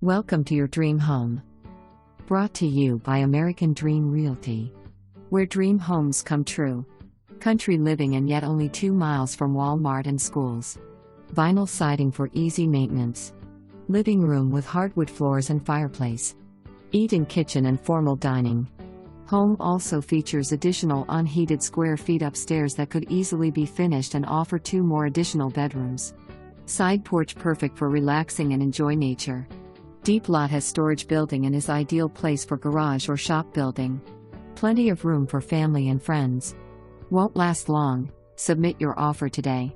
Welcome to your dream home. Brought to you by American Dream Realty. Where dream homes come true. Country living and yet only 2 miles from Wal Mart and schools. Vinyl siding for easy maintenance. Living room with hardwood floors and fireplace. Eat-in kitchen and formal dining. Home also features additional unheated square feet upstairs that could easily be finished and offer 2 more additional bedrooms. Side porch perfect for relaxing and enjoy nature. Deep lot has storage building and is ideal place for garage or shop building. Plenty of room for family and friends. Won't last long. Submit your offer today.